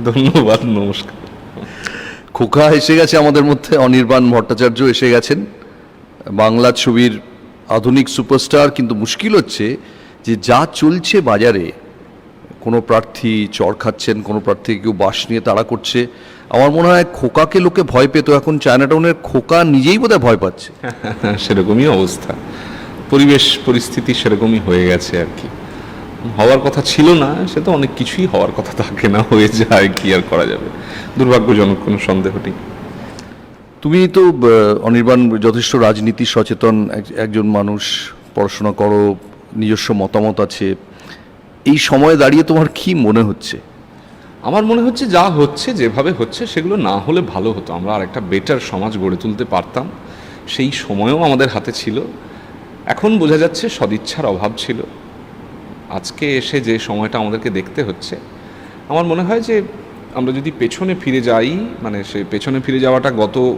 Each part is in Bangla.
ধন্যবাদ, নমস্কার। খোকা এসে গেছে আমাদের মধ্যে, অনির্বাণ ভট্টাচার্য এসে গেছেন, বাংলা ছবির আধুনিক সুপারস্টার। কিন্তু মুশকিল হচ্ছে যে যা চলছে বাজারে, কোনো প্রার্থী চড় খাচ্ছেন, কোনো প্রার্থী কেউ বাস নিয়ে তাড়া করছে। আমার মনে হয় খোকাকে লোকে ভয় পেত, এখন চায়নাটাউনের খোকা নিজেই বোধহয় ভয় পাচ্ছে। সেরকমই অবস্থা, পরিবেশ পরিস্থিতি সেরকমই হয়ে গেছে আর কি। হওয়ার কথা ছিল না, সে তো অনেক কিছুই হওয়ার কথা থাকে না, হয়ে যায়, কি আর করা যাবে। দুর্ভাগ্যজনক, কোনো সন্দেহ নেই। তুমি তো অনির্বাণ যথেষ্ট রাজনীতি সচেতন একজন মানুষ, পড়াশোনা করো, নিজস্ব মতামত আছে। এই সময়ে দাঁড়িয়ে তোমার কি মনে হচ্ছে? আমার মনে হচ্ছে যা হচ্ছে, যেভাবে হচ্ছে, সেগুলো না হলে ভালো হতো। আমরা আর একটা বেটার সমাজ গড়ে তুলতে পারতাম, সেই সময়ও আমাদের হাতে ছিল। এখন বোঝা যাচ্ছে সদিচ্ছার অভাব ছিল। আজকে এসে যে সময়টা আমাদেরকে দেখতে হচ্ছে, আমার মনে হয় যে আমরা যদি পেছনে ফিরে যাই, মানে সে পেছনে ফিরে যাওয়াটা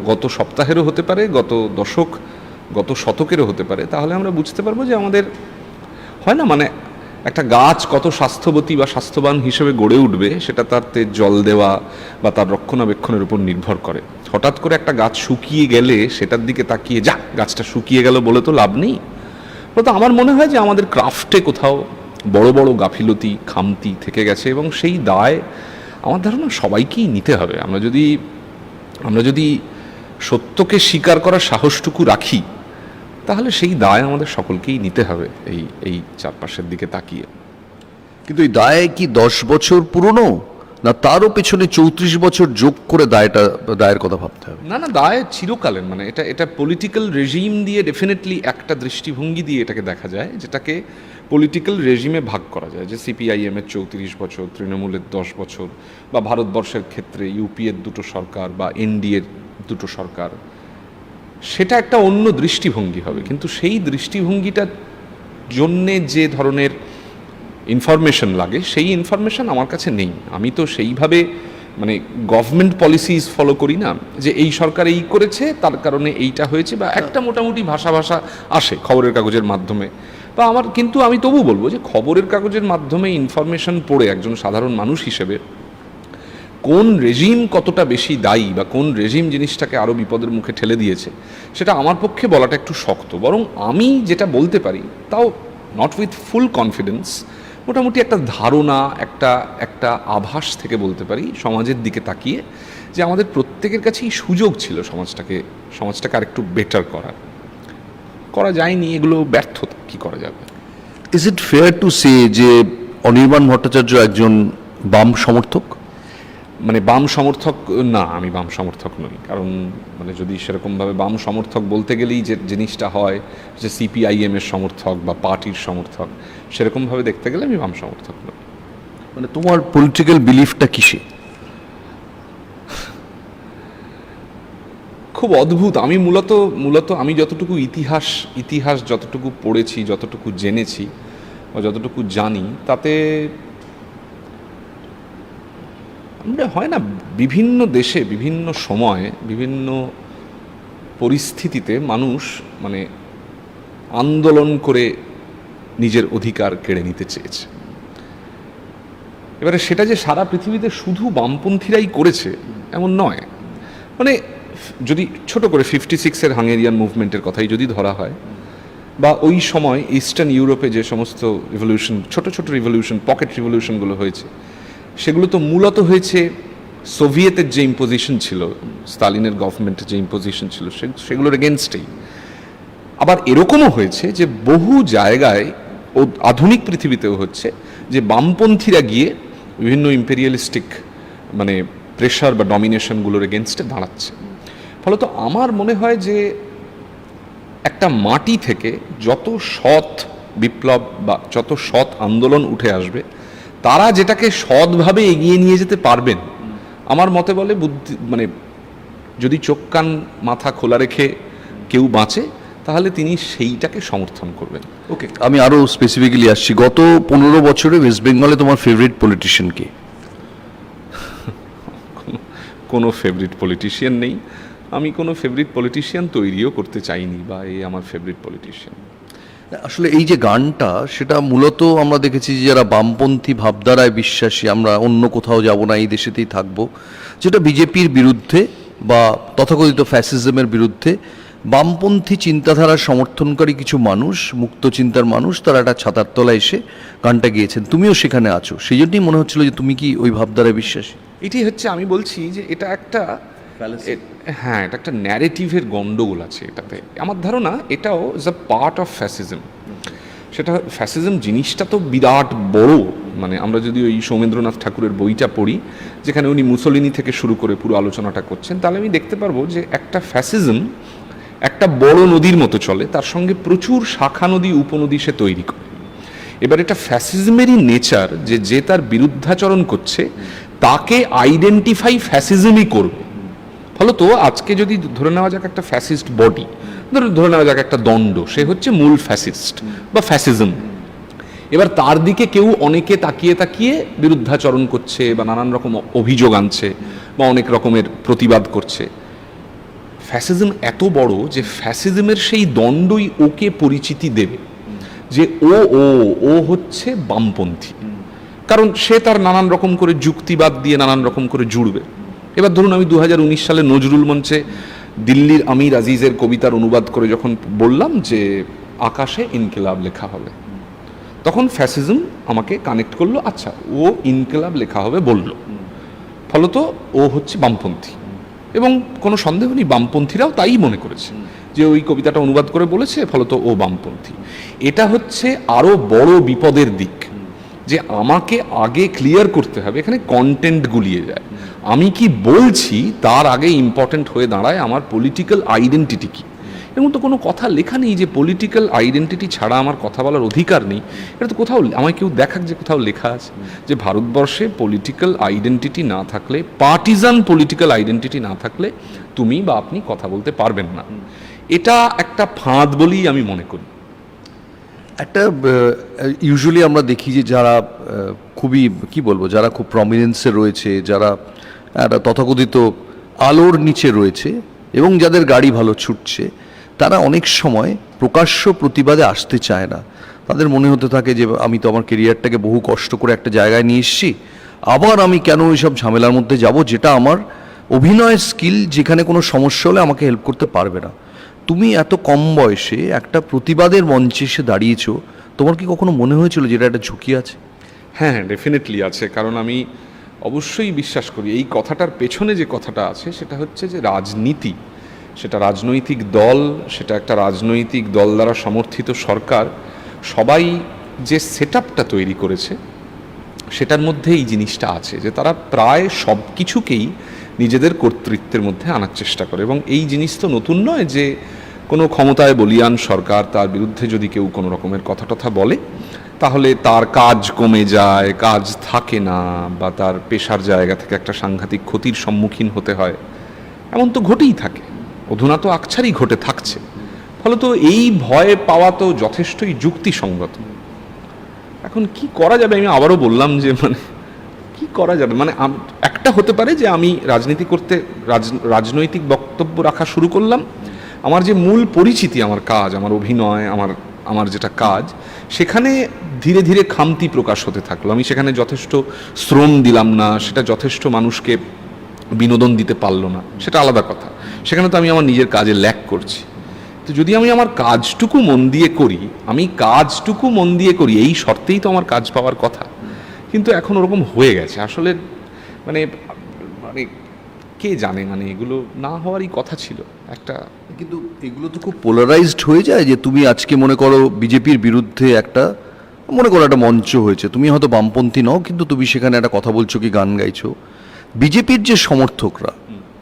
গত সপ্তাহেরও হতে পারে, গত দশক, গত শতকেরও হতে পারে, তাহলে আমরা বুঝতে পারবো যে আমাদের হয় না, মানে একটা গাছ কত স্বাস্থ্যবতী বা স্বাস্থ্যবান হিসেবে গড়ে উঠবে সেটা তার জল দেওয়া বা তার রক্ষণাবেক্ষণের উপর নির্ভর করে। হঠাৎ করে একটা গাছ শুকিয়ে গেলে সেটার দিকে তাকিয়ে যা গাছটা শুকিয়ে গেল বলে তো লাভ নেই। তো আমার মনে হয় যে আমাদের ক্রাফটে কোথাও বড় বড় গাফিলতি, খামতি থেকে গেছে, এবং সেই দায় আমার ধারণা সবাইকেই নিতে হবে। আমরা যদি সত্যকে স্বীকার করার সাহসটুকু রাখি, তাহলে সেই দায় আমাদের সকলকেই নিতে হবে এই চারপাশের দিকে তাকিয়ে। কিন্তু এই দায় কি 10 বছর পুরনো, না তারও পেছনে 34 বছর যোগ করে দায়ের কথা ভাবতে হবে? না, দায় চিরকালীন। মানে এটা পলিটিক্যাল রেজিম দিয়ে ডেফিনেটলি একটা দৃষ্টিভঙ্গি দিয়ে এটাকে দেখা যায়, যেটাকে পলিটিক্যাল রেজিমে ভাগ করা যায়, যে সিপিআইএম এর 34 বছর, তৃণমূলের 10 বছর, বা ভারতবর্ষের ক্ষেত্রে ইউপিএর দুটো সরকার বা এনডিএর দুটো সরকার। সেটা একটা অন্য দৃষ্টিভঙ্গি হবে, কিন্তু সেই দৃষ্টিভঙ্গিটার জন্যে যে ধরনের ইনফরমেশন লাগে, সেই ইনফরমেশন আমার কাছে নেই। আমি তো সেইভাবে মানে গভর্নমেন্ট পলিসিস ফলো করি না, যে এই সরকার এই করেছে তার কারণে এইটা হয়েছে, বা একটা মোটামুটি ভাষা আসে খবরের কাগজের মাধ্যমে, বা কিন্তু আমি তবু বলবো যে খবরের কাগজের মাধ্যমে ইনফরমেশন পড়ে একজন সাধারণ মানুষ হিসেবে কোন রেজিম কতটা বেশি দায়ী বা কোন রেজিম জিনিসটাকে আরও বিপদের মুখে ঠেলে দিয়েছে, সেটা আমার পক্ষে বলাটা একটু শক্ত। বরং আমি যেটা বলতে পারি, তাও নট উইথ ফুল কনফিডেন্স, মোটামুটি একটা ধারণা, একটা আভাস থেকে বলতে পারি সমাজের দিকে তাকিয়ে, যে আমাদের প্রত্যেকের কাছেই সুযোগ ছিল সমাজটাকে আরেকটু বেটার করা যায়নি। এগুলো ব্যর্থতা, কি করা যাবে। Is it fair to say যে অনির্বাণ ভট্টাচার্য একজন বাম সমর্থক? মানে বাম সমর্থক না, আমি বাম সমর্থক নই। কারণ মানে যদি সেরকমভাবে বাম সমর্থক বলতে গেলেই যে জিনিসটা হয় যে সিপিআইএম এর সমর্থক বা পার্টির সমর্থক, সেরকমভাবে দেখতে গেলে আমি বাম সমর্থক নই। মানে তোমার পলিটিক্যাল বিলিফটা কিসে? খুব অদ্ভুত। আমি মূলত আমি যতটুকু ইতিহাস যতটুকু পড়েছি, যতটুকু জেনেছি বা যতটুকু জানি, তাতে আমরা হয় না, বিভিন্ন দেশে বিভিন্ন সময়ে বিভিন্ন পরিস্থিতিতে মানুষ মানে আন্দোলন করে নিজের অধিকার কেড়ে নিতে চেয়েছে। এবারে সেটা যে সারা পৃথিবীতে শুধু বামপন্থীরাই করেছে এমন নয়। মানে যদি ছোট করে 56-এর হাঙ্গেরিয়ান মুভমেন্টের কথাই যদি ধরা হয়, বা ওই সময় ইস্টার্ন ইউরোপে যে সমস্ত রিভলিউশন, ছোট ছোট রিভলিউশন, পকেট রিভলিউশনগুলো হয়েছে, সেগুলো তো মূলত হয়েছে সোভিয়েতের যে ইম্পোজিশন ছিল, স্টালিনের গভর্নমেন্টের যে ইম্পোজিশন ছিল, সেগুলোর এগেনস্টেই। আবার এরকমও হয়েছে যে বহু জায়গায় ও আধুনিক পৃথিবীতেও হচ্ছে যে বামপন্থীরা গিয়ে বিভিন্ন ইম্পেরিয়ালিস্টিক মানে প্রেশার বা ডমিনেশনগুলোর এগেনস্টে দাঁড়াচ্ছে। ফলত আমার মনে হয় যে একটা মাটি থেকে যত সৎ বিপ্লব বা যত সৎ আন্দোলন উঠে আসবে, তারা যেটাকে সৎভাবে এগিয়ে নিয়ে যেতে পারবেন, আমার মতে বলে মানে যদি চোখ কান মাথা খোলা রেখে কেউ বাঁচে, তাহলে তিনি সেইটাকে সমর্থন করবেন। ওকে, আমি আরও স্পেসিফিক্যালি আসছি। গত 15 বছরে ওয়েস্ট বেঙ্গলে তোমার ফেভারিট পলিটিশিয়ান কে? কোনো ফেভারিট পলিটিশিয়ান নেই। আমি কোনো ফেভারিট পলিটিশিয়ান তৈরিও করতে চাইনি, বা এই আমার ফেভারিট পলিটিশিয়ান। আসলে এই যে গানটা, সেটা মূলত আমরা দেখেছি যে যারা বামপন্থী ভাবধারায় বিশ্বাসী, আমরা অন্য কোথাও যাব না, এই দেশেতেই থাকবো, যেটা বিজেপির বিরুদ্ধে বা তথাকথিত ফ্যাসিজমের বিরুদ্ধে বামপন্থী চিন্তাধারার সমর্থনকারী কিছু মানুষ, মুক্ত চিন্তার মানুষ, তারা একটা ছাতার তলায় এসে গানটা গেয়েছেন। তুমিও সেখানে আছো, সেই জন্যই মনে হচ্ছিল যে তুমি কি ওই ভাবধারায় বিশ্বাসী? এটাই হচ্ছে, আমি বলছি যে এটা একটা হ্যাঁ, এটা একটা ন্যারেটিভের গন্ডগোল আছে এটাতে। আমার ধারণা এটাও is a part of fascism. সেটা ফ্যাসিজম জিনিসটা তো বিরাট বড়, মানে আমরা যদি ওই সৌমেন্দ্রনাথ ঠাকুরের বইটা পড়ি, যেখানে উনি মুসোলিনি থেকে শুরু করে পুরো আলোচনাটা করছেন, তাহলে আমি দেখতে পারবো যে একটা ফ্যাসিজম একটা বড় নদীর মতো চলে, তার সঙ্গে প্রচুর শাখা নদী উপনদী সে তৈরি করে। এবার এটা ফ্যাসিজমেরই নেচার যে যে তার বিরুদ্ধাচরণ করছে তাকে আইডেন্টিফাই ফ্যাসিজমই করবে। ফলত আজকে যদি ধরে নেওয়া যাক একটা ফ্যাসিস্ট বডি, ধরে নেওয়া যাক একটা দণ্ড, সে হচ্ছে মূল ফ্যাসিস্ট বা ফ্যাসিজম। এবার তার দিকে কেউ অনেকে তাকিয়ে তাকিয়ে বিরুদ্ধাচরণ করছে বা নানান রকম অভিযোগ আনছে বা অনেক রকমের প্রতিবাদ করছে। ফ্যাসিজম এত বড় যে ফ্যাসিজমের সেই দণ্ডই ওকে পরিচিতি দেবে যে ও ও ও হচ্ছে বামপন্থী, কারণ সে তার নানান রকম করে যুক্তিবাদ দিয়ে নানান রকম করে জুড়বে। এবার ধরুন আমি 2019 সালে নজরুল মঞ্চে দিল্লির আমির আজিজের কবিতার অনুবাদ করে যখন বললাম যে আকাশে ইনকিলাব লেখা হবে, তখন ফ্যাসিজম আমাকে কানেক্ট করলো, আচ্ছা ও ইনকিলাব লেখা হবে বলল, ফলত ও হচ্ছে বামপন্থী। এবং কোনো সন্দেহ নেই বামপন্থীরাও তাই মনে করেছে যে ওই কবিতাটা অনুবাদ করে বলেছে, ফলত ও বামপন্থী। এটা হচ্ছে আরও বড় বিপদের দিক, যে আমাকে আগে ক্লিয়ার করতে হবে, এখানে কন্টেন্ট গুলিয়ে যায়। আমি কি বলছি তার আগে ইম্পর্টেন্ট হয়ে দাঁড়ায় আমার পলিটিক্যাল আইডেন্টিটি কি। এরকম তো কোনো কথা লেখা নেই যে পলিটিক্যাল আইডেন্টিটি ছাড়া আমার কথা বলার অধিকার নেই। এটা তো কোথাও আমায় কেউ দেখাক যে কোথাও লেখা আছে যে ভারতবর্ষে পলিটিক্যাল আইডেন্টিটি না থাকলে, পার্টিজান পলিটিক্যাল আইডেন্টিটি না থাকলে তুমি বা আপনি কথা বলতে পারবেন না। এটা একটা ফাঁদ বলেই আমি মনে করি। একটা ইউজুয়ালি আমরা দেখি যে যারা খুবই কি বলবো, যারা খুব প্রমিনেন্সে রয়েছে, যারা একটা তথাকথিত আলোর নিচে রয়েছে এবং যাদের গাড়ি ভালো ছুটছে, তারা অনেক সময় প্রকাশ্য প্রতিবাদে আসতে চায় না। তাদের মনে হতে থাকে যে আমি তো আমার কেরিয়ারটাকে বহু কষ্ট করে একটা জায়গায় নিয়ে এসেছি, আবার আমি কেন এইসব ঝামেলার মধ্যে যাব, যেটা আমার অভিনয়ের স্কিল, যেখানে কোনো সমস্যা হলে আমাকে হেল্প করতে পারবে না। তুমি এত কম বয়সে একটা প্রতিবাদের মঞ্চে এসে দাঁড়িয়েছো, তোমার কি কখনো মনে হয়েছিল যেটা একটা ঝুঁকি আছে? হ্যাঁ, ডেফিনেটলি আছে। কারণ আমি অবশ্যই বিশ্বাস করি এই কথাটার পেছনে যে কথাটা আছে সেটা হচ্ছে যে রাজনীতি, সেটা রাজনৈতিক দল, সেটা একটা রাজনৈতিক দল দ্বারা সমর্থিত সরকার, সবাই যে সেটআপটা তৈরি করেছে সেটার মধ্যে এই জিনিসটা আছে যে তারা প্রায় সব কিছুকেই নিজেদের কর্তৃত্বের মধ্যে আনার চেষ্টা করে। এবং এই জিনিস তো নতুন নয় যে কোনো ক্ষমতায় বলীয়ান সরকার, তার বিরুদ্ধে যদি কেউ কোনো রকমের কথা টথা বলে তাহলে তার কাজ কমে যায়, কাজ থাকে না, বা তার পেশার জায়গা থেকে একটা সাংঘাতিক ক্ষতির সম্মুখীন হতে হয়। এমন তো ঘটেই থাকে, অধুনা তো আকছারই ঘটে থাকছে। ফলত এই ভয় পাওয়া তো যথেষ্টই যুক্তিসঙ্গত। এখন কি করা যাবে, আমি আবারও বললাম যে মানে কি করা যাবে, মানে একটা হতে পারে যে আমি রাজনীতি করতে, রাজনৈতিক বক্তব্য রাখা শুরু করলাম, আমার যে মূল পরিচিতি, আমার কাজ, আমার অভিনয়, আমার যেটা কাজ, সেখানে ধীরে ধীরে খামতি প্রকাশ হতে থাকলো। আমি সেখানে যথেষ্ট শ্রম দিলাম না, সেটা যথেষ্ট মানুষকে বিনোদন দিতে পারলো না, সেটা আলাদা কথা। সেখানে তো আমি আমার নিজের কাজে ল্যাক করছি। তো যদি আমি আমার কাজটুকু মন দিয়ে করি, এই শর্তেই তো আমার কাজ পাওয়ার কথা। কিন্তু এখন ওরকম হয়ে গেছে আসলে, মানে মানে কে জানে, মানে এগুলো না হওয়ারই কথা ছিল একটা। কিন্তু এগুলো তো খুব পোলারাইজড হয়ে যায় যে তুমি আজকে মনে করো বিজেপির বিরুদ্ধে একটা, মনে করো একটা মঞ্চ হয়েছে, তুমি হয়তো বামপন্থী নও কিন্তু তুমি সেখানে একটা কথা বলছো কি গান গাইছো, বিজেপির যে সমর্থকরা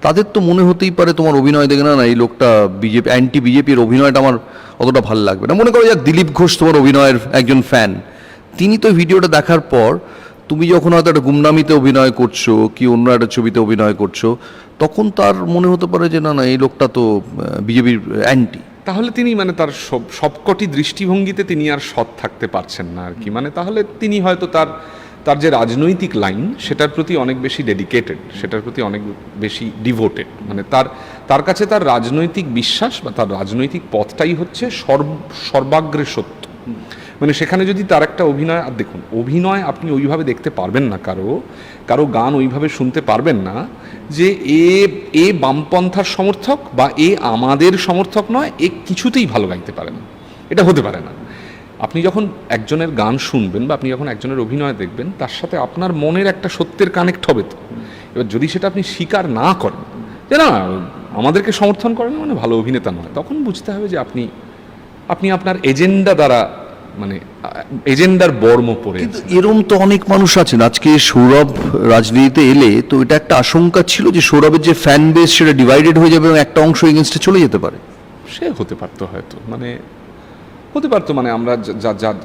তাদের তো মনে হতেই পারে তোমার অভিনয় দেখে না, এই লোকটা বিজেপি, অ্যান্টি বিজেপির অভিনয়টা আমার অতটা ভালো লাগবে না। মনে করো যাক দিলীপ ঘোষ তোমার অভিনয়ের একজন ফ্যান, তিনি তো ভিডিওটা দেখার পর তুমি যখন হয়তো একটা গুমনামিতে অভিনয় করছো কি অন্য একটা ছবিতে অভিনয় করছো, তখন তার মনে হতে পারে যে না না এই লোকটা তো বিজেপির অ্যান্টি। তাহলে তিনি মানে তার সবকটি দৃষ্টিভঙ্গিতে তিনি আর সৎ থাকতে পারছেন না আর কি। মানে তাহলে তিনি হয়তো তার তার যে রাজনৈতিক লাইন সেটার প্রতি অনেক বেশি ডেডিকেটেড, সেটার প্রতি অনেক বেশি ডিভোটেড। মানে তার কাছে তার রাজনৈতিক বিশ্বাস বা তার রাজনৈতিক পথটাই হচ্ছে সর্বাগ্রে সত্য। মানে সেখানে যদি তার একটা অভিনয়, আর দেখুন অভিনয় আপনি ওইভাবে দেখতে পারবেন না, কারো গান ওইভাবে শুনতে পারবেন না যে এ বামপন্থার সমর্থক বা এ আমাদের সমর্থক নয়, এ কিছুতেই ভালো গাইতে পারে না, এটা হতে পারে না। আপনি যখন একজনের গান শুনবেন বা আপনি যখন একজনের অভিনয় দেখবেন, তার সাথে আপনার মনের একটা সত্যের কানেক্ট হবে। তো এবার যদি সেটা আপনি স্বীকার না করেন যে না আমাদেরকে সমর্থন করেন মানে ভালো অভিনেতা নয়, তখন বুঝতে হবে যে আপনি আপনার এজেন্ডা দ্বারা, মানে এজেন্ডার বর্ম পড়ে। কিন্তু এরম তো অনেক মানুষ আছেন। আজকে সৌরভ রাজনীতিতে এলে তো এটা একটা আশঙ্কা ছিল যে সৌরভের যে ফ্যান বেস সেটা ডিভাইডেড হয়ে যাবে এবং একটা অংশ এগেনস্টে চলে যেতে পারে। সে হতে পারতো হয়তো, মানে হতে পারতো, মানে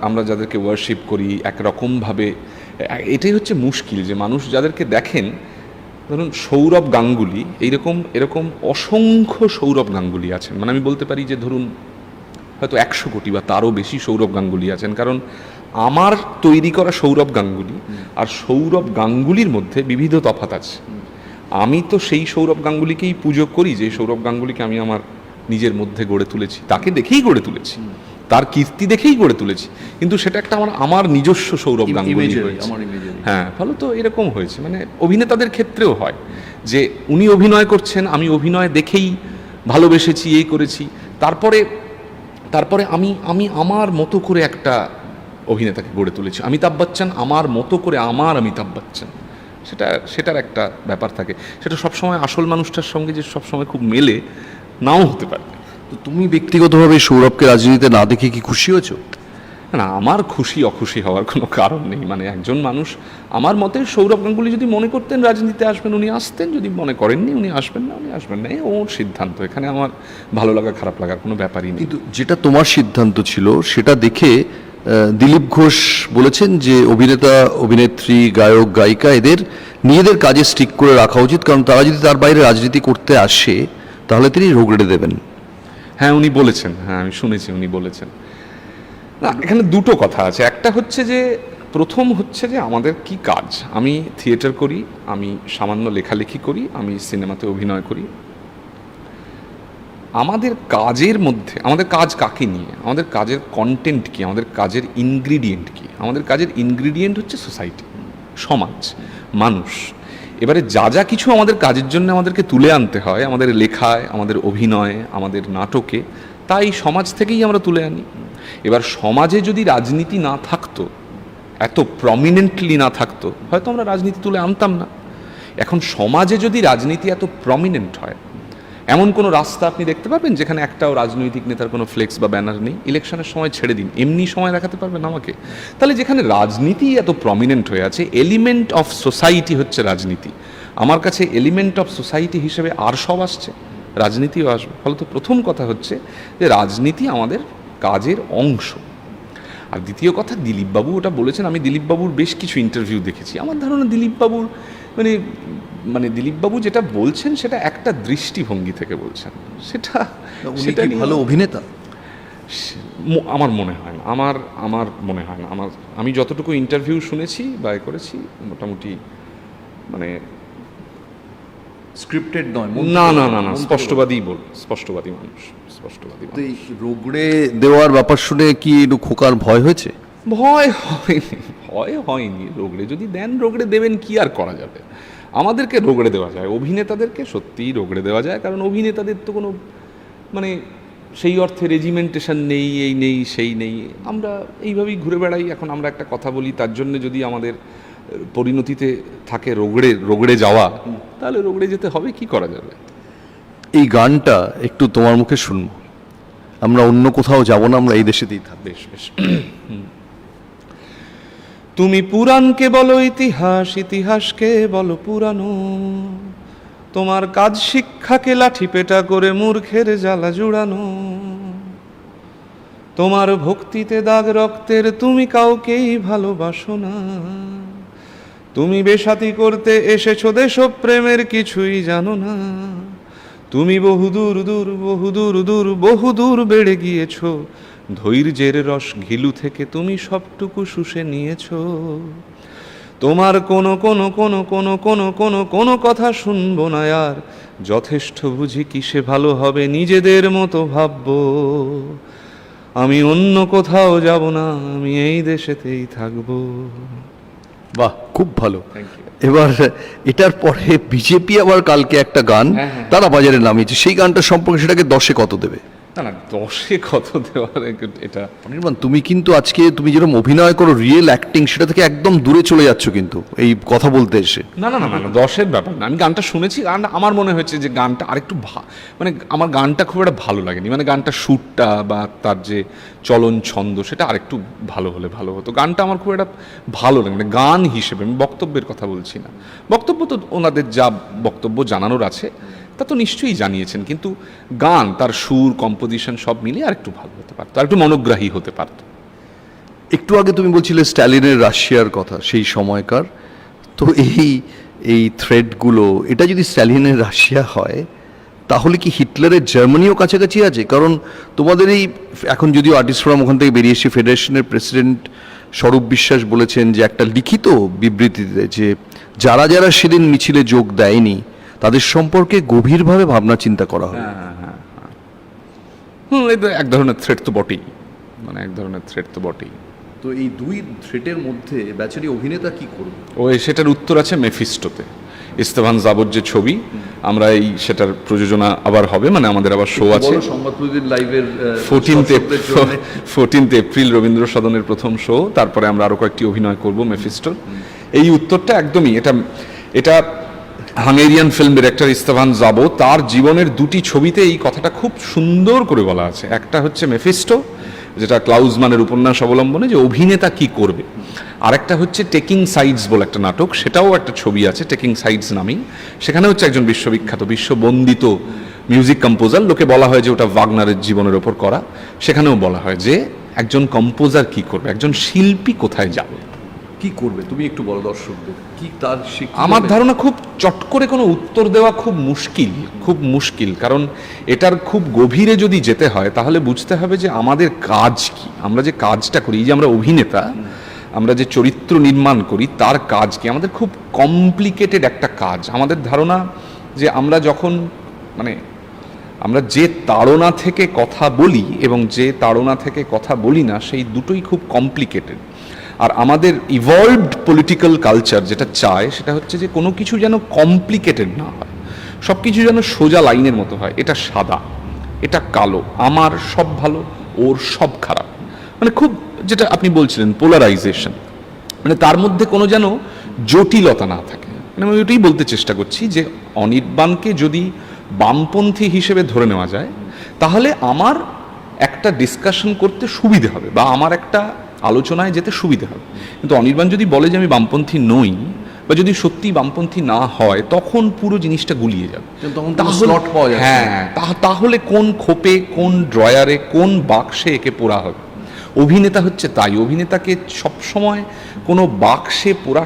আমরা যাদেরকে ওয়ার্শিপ করি একরকমভাবে, এটাই হচ্ছে মুশকিল যে মানুষ যাদেরকে দেখেন, ধরুন সৌরভ গাঙ্গুলি, এরকম অসংখ্য সৌরভ গাঙ্গুলি আছেন। মানে আমি বলতে পারি যে ধরুন হয়তো 100 কোটি বা তারও বেশি সৌরভ গাঙ্গুলি আছেন। কারণ আমার তৈরি করা সৌরভ গাঙ্গুলি আর সৌরভ গাঙ্গুলির মধ্যে বিবিধ তফাৎ আছে। আমি তো সেই সৌরভ গাঙ্গুলিকেই পুজো করি যে সৌরভ গাঙ্গুলিকে আমি আমার নিজের মধ্যে গড়ে তুলেছি, তাকে দেখেই গড়ে তুলেছি, তার কীর্তি দেখেই গড়ে তুলেছি, কিন্তু সেটা একটা আমার নিজস্ব সৌরভ গাঙ্গুলি হয়েছে। হ্যাঁ, ফলে তো এরকম হয়েছে। মানে অভিনেতাদের ক্ষেত্রেও হয় যে উনি অভিনয় করছেন, আমি অভিনয় দেখেই ভালোবেসেছি, এই করেছি, তারপরে আমি আমার মতো করে একটা অভিনেতাকে গড়ে তুলেছি। অমিতাভ বচ্চন আমার মতো করে অমিতাভ বচ্চন, সেটার একটা ব্যাপার থাকে। সেটা সবসময় আসল মানুষটার সঙ্গে যে সবসময় খুব মেলে নাও হতে পারে। তো তুমি ব্যক্তিগতভাবে সৌরভকে রাজনীতিতে না দেখে কি খুশি হয়েছো? না, আমার খুশি অখুশি হওয়ার কোনো কারণ নেই। মানে একজন মানুষ, আমার মতে সৌরভ গাঙ্গুলি যদি মনে করতেন রাজনীতিতে আসবেন উনি আসতেন, যদি মনে করেননি উনি আসবেন না, ওর সিদ্ধান্ত। এখানে আমার ভালো লাগা খারাপ লাগার কোনো ব্যাপারই নেই। কিন্তু যেটা তোমার সিদ্ধান্ত ছিল সেটা দেখে দিলীপ ঘোষ বলেছেন যে অভিনেতা অভিনেত্রী গায়ক গায়িকা এদের নিজেদের কাজে স্টিক করে রাখা উচিত, কারণ তারা যদি তার বাইরে রাজনীতি করতে আসে তাহলে তিনি রোগড়ে দেবেন। হ্যাঁ, উনি বলেছেন, হ্যাঁ আমি শুনেছি উনি বলেছেন। না, এখানে দুটো কথা আছে। একটা হচ্ছে যে প্রথম হচ্ছে যে আমাদের কি কাজ। আমি থিয়েটার করি, আমি সামান্য লেখালেখি করি, আমি সিনেমাতে অভিনয় করি। আমাদের কাজের মধ্যে, আমাদের কাজ কাকে নিয়ে, আমাদের কাজের কন্টেন্ট কি, আমাদের কাজের ইনগ্রিডিয়েন্ট কি? আমাদের কাজের ইনগ্রিডিয়েন্ট হচ্ছে সোসাইটি, সমাজ, মানুষ। এবারে যা কিছু আমাদের কাজের জন্য আমাদেরকে তুলে আনতে হয়, আমাদের লেখায়, আমাদের অভিনয়ে, আমাদের নাটকে, তাই সমাজ থেকেই আমরা তুলে আনি। এবার সমাজে যদি রাজনীতি না থাকতো, এত প্রমিনেন্টলি না থাকতো, হয়তো আমরা রাজনীতি তুলে আনতাম না। এখন সমাজে যদি রাজনীতি এত প্রমিনেন্ট হয়, এমন কোনো রাস্তা আপনি দেখতে পারবেন যেখানে একটাও রাজনৈতিক নেতার কোনো ফ্লেক্স বা ব্যানার নেই? ইলেকশনের সময় ছেড়ে দিন, এমনি সময় দেখাতে পারবেন আমাকে? তাহলে যেখানে রাজনীতি এত প্রমিনেন্ট হয়ে আছে, এলিমেন্ট অফ সোসাইটি হচ্ছে রাজনীতি, আমার কাছে এলিমেন্ট অফ সোসাইটি হিসেবে আর সব আসছে, রাজনীতিও আসবে। ফলত প্রথম কথা হচ্ছে যে রাজনীতি আমাদের কাজের অংশ। আর দ্বিতীয় কথা, দিলীপবাবু ওটা বলেছেন, আমি দিলীপবাবুর বেশ কিছু ইন্টারভিউ দেখেছি। আমার ধারণা দিলীপবাবুর মানে দিলীপবাবু যেটা বলছেন সেটা একটা দৃষ্টিভঙ্গি থেকে বলছেন, সেটা ভালো অভিনেতা আমার মনে হয় না। আমার মনে হয় না। আমি যতটুকু ইন্টারভিউ শুনেছি বা করেছি, মোটামুটি মানে স্ক্রিপ্টেড নয়। না, স্পষ্টবাদী মানুষ। এই রোগড়ে দেওয়ার ব্যাপার শুনে কি একটু খোকার ভয় হয়েছে? ভয় হয়নি। রোগড়ে যদি দেন, রোগড়ে দেবেন, কি আর করা যাবে? আমাদেরকে রোগড়ে দেওয়া যায়, অভিনেতাদেরকে সত্যিই রোগড়ে দেওয়া যায়, কারণ অভিনেতাদের তো কোনো মানে সেই অর্থে রেজিমেন্টেশন নেই, এই নেই সেই নেই, আমরা এইভাবেই ঘুরে বেড়াই। এখন আমরা একটা কথা বলি, তার জন্য যদি আমাদের পরিণতিতে থাকে রোগড়ে যাওয়া, তাহলে রোগড়ে যেতে হবে, কি করা যাবে? এই গানটা একটু তোমার মুখে শুনবো, আমরা অন্য কোথাও যাব না, আমরা এই দেশেতেই থাকবো। বেশ তুমি পুরাণকে বলো ইতিহাস, ইতিহাসকে বলো পুরানো, তোমার কাজ শিক্ষাকে লাঠি পেটা করে মূর্খের জ্বালা জুড়ানো, তোমার ভক্তিতে দাগ রক্তের, তুমি কাউকেই ভালোবাসো না, তুমি বেশাতি করতে এসেছো দেশপ্রেমের কিছুই জানো না, তুমি বহুদূর বেড়ে গিয়েছো, ধৈর্যের রস ঘিলু থেকে তুমি সবটুকু শুষে নিয়েছো, তোমার কোনো কোনো কোনো কোনো কোনো কোনো কোনো কথা শুনবো না আর, যথেষ্ট বুঝি কিসে ভালো হবে নিজেদের মতো ভাববো, আমি অন্য কোথাও যাব না, আমি এই দেশেতেই থাকবো। বাহ, খুব ভালো। Thank you. এবার এটার পরে বিজেপি আবার কালকে একটা গান তারা বাজারে নামিয়েছে, সেই গানটা সম্পর্কে সেটাকে 10-এ কত দেবে? না না, 10-এ কত দেওয়ার এটা অনির্বাণ, তুমি কিন্তু আজকে তুমি যেরকম অভিনয় করো রিয়েল অ্যাক্টিং, সেটা থেকে একদম দূরে চলে যাচ্ছ কিন্তু এই কথা বলতে এসে। না না না না না, 10-এর ব্যাপার না। আমি গানটা শুনেছি, গানটা আমার মনে হয়েছে যে গানটা আরেকটু মানে আমার গানটা খুব একটা ভালো লাগেনি, মানে গানটা সুরটা বা তার যে চলন ছন্দ সেটা আরেকটু ভালো হলে ভালো হতো। গানটা আমার খুব একটা ভালো লাগে না গান হিসেবে, আমি বক্তব্যের কথা বলছি না। বক্তব্য তো ওনাদের যা বক্তব্য জানানোর আছে তা তো নিশ্চয়ই জানিয়েছেন, কিন্তু গান তার সুর কম্পোজিশন সব মিলিয়ে আরেকটু ভালো হতে পারতো, আরেকটু মনোগ্রাহী হতে পারতো। একটু আগে তুমি বলছিলে স্ট্যালিনের রাশিয়ার কথা, সেই সময়কার তো এই থ্রেডগুলো, এটা যদি স্ট্যালিনের রাশিয়া হয় তাহলে কি হিটলারের জার্মানিও কাছাকাছি আছে? কারণ তোমাদের এই এখন যদিও আর্টিস্ট ফোরাম ওখান থেকে বেরিয়ে এসে ফেডারেশনের প্রেসিডেন্ট স্বরূপ বিশ্বাস বলেছেন যে একটা লিখিত বিবৃতিতে যে যারা যারা সেদিন মিছিলে যোগ দেয়নি তাদের সম্পর্কে গভীরভাবে ভাবনা চিন্তা করা হয়। এই তো এক ধরনের থ্রেট তো বটেই, মানে এক ধরনের থ্রেট তো বটেই। তো এই দুই থ্রেটের মধ্যে বেচারি অভিনেতা কি করবে? সেটার উত্তর আছে মেফিস্টোতে, ইস্তেভান জাবর যে ছবি, আমরা সেটার প্রযোজনা আবার হবে, মানে আমাদের আবার শো আছে সংবাদ প্রতিদিন লাইভের 14 এপ্রিল রবীন্দ্র সদনের প্রথম শো, তারপরে আমরা আরো কয়েকটি অভিনয় করব মেফিস্টোর। এই উত্তরটা একদমই এটা হাঙ্গেরিয়ান ফিল্ম ডিরেক্টর ইস্তেভান জাবো তার জীবনের দুটি ছবিতে এই কথাটা খুব সুন্দর করে বলা আছে। একটা হচ্ছে মেফিস্টো, যেটা ক্লাউজমানের উপন্যাস অবলম্বনে, যে অভিনেতা কি করবে। আরেকটা হচ্ছে টেকিং সাইডস বলে একটা নাটক, সেটাও একটা ছবি আছে টেকিং সাইডস নামেই। সেখানে হচ্ছে একজন বিশ্ববিখ্যাত বিশ্ববন্দিত মিউজিক কম্পোজার, লোকে বলা হয় যে ওটা ওয়াগনারের জীবনের ওপর করা। সেখানেও বলা হয় যে একজন কম্পোজার কি করবে, একজন শিল্পী কোথায় যাবে, কি করবে। তুমি একটু বলো দর্শকদের কি তার আমার ধারণা খুব চট করে কোনো উত্তর দেওয়া খুব মুশকিল, কারণ এটার খুব গভীরে যদি যেতে হয় তাহলে বুঝতে হবে যে আমাদের কাজ কি, আমরা যে কাজটা করি, যে আমরা অভিনেতা, আমরা যে চরিত্র নির্মাণ করি তার কাজ কি। আমাদের খুব কমপ্লিকেটেড একটা কাজ। আমাদের ধারণা যে আমরা যখন মানে আমরা যে তাড়না থেকে কথা বলি এবং যে তাড়না থেকে কথা বলি না, সেই দুটোই খুব কমপ্লিকেটেড। আর আমাদের ইভলভড পলিটিক্যাল কালচার যেটা চায় সেটা হচ্ছে যে কোনো কিছু যেন কমপ্লিকেটেড না হয়, সব কিছু যেন সোজা লাইনের মতো হয়। এটা সাদা, এটা কালো, আমার সব ভালো, ওর সব খারাপ, মানে খুব যেটা আপনি বলছিলেন পোলারাইজেশন, মানে তার মধ্যে কোনো যেন জটিলতা না থাকে। মানে আমি ওইটাই বলতে চেষ্টা করছি যে অনির্বাণকে যদি বামপন্থী হিসেবে ধরে নেওয়া যায় তাহলে আমার একটা ডিসকাশন করতে সুবিধে হবে বা আমার একটা আলোচনায় যেতে সুবিধা হবে। কিন্তু অনির্বাণ যদি বলে যে আমি বামপন্থী নই, বা যদি সত্যি বামপন্থী না হয়, তখন পুরো জিনিসটা গুলিয়ে যাবে। হ্যাঁ, তাহলে কোন খোপে, কোন ড্রয়ারে, কোন বাক্সে একে পোড়া হবে। অভিনেতা হচ্ছে তাই, অভিনেতাকে সবসময় কোনো বাক্সে পোড়া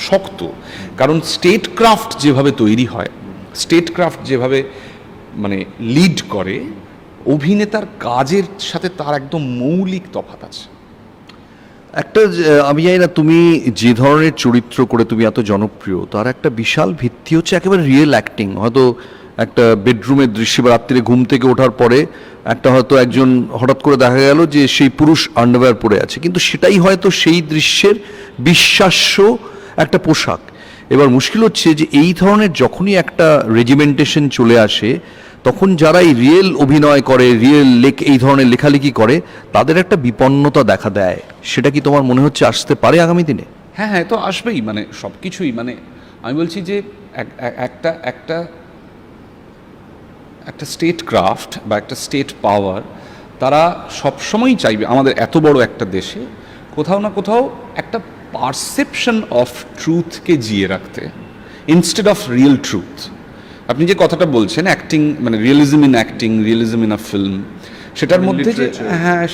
শক্ত, কারণ স্টেট ক্রাফট যেভাবে তৈরি হয়, স্টেট ক্রাফট যেভাবে মানে লিড করে, অভিনেতার কাজের সাথে তার একদম মৌলিক তফাৎ আছে। একটা আমি জানি না তুমি যে ধরনের চরিত্র করে তুমি এত জনপ্রিয়, তার একটা বিশাল ভিত্তি হচ্ছে একেবারে রিয়েল অ্যাক্টিং। হয়তো একটা বেডরুমের দৃশ্য বা রাত্রিরে ঘুম থেকে ওঠার পরে একটা হয়তো একজন হঠাৎ করে দেখা গেল যে সেই পুরুষ আন্ডারওয়্যার পরে আছে, কিন্তু সেটাই হয়তো সেই দৃশ্যের বিশ্বাস্য একটা পোশাক। এবার মুশকিল হচ্ছে যে এই ধরনের যখনই একটা রেজিমেন্টেশন চলে আসে, তখন যারা এই রিয়েল অভিনয় করে, এই ধরনের লেখালেখি করে, তাদের একটা বিপন্নতা দেখা দেয়। সেটা কি তোমার মনে হচ্ছে আসতে পারে আগামী দিনে? হ্যাঁ হ্যাঁ, তো আসবেই, মানে সব কিছুই, মানে আমি বলছি যে একটা একটা একটা স্টেট ক্রাফট বা একটা স্টেট পাওয়ার, তারা সবসময়ই চাইবে আমাদের এত বড় একটা দেশে কোথাও না কোথাও একটা পারসেপশন অফ ট্রুথকে জিয়ে রাখতে, ইনস্টেড অফ রিয়েল ট্রুথ। আপনি যে কথাটা বলছেন অ্যাক্টিং, মানে realism in acting, realism in a film, সেটার মধ্যে যে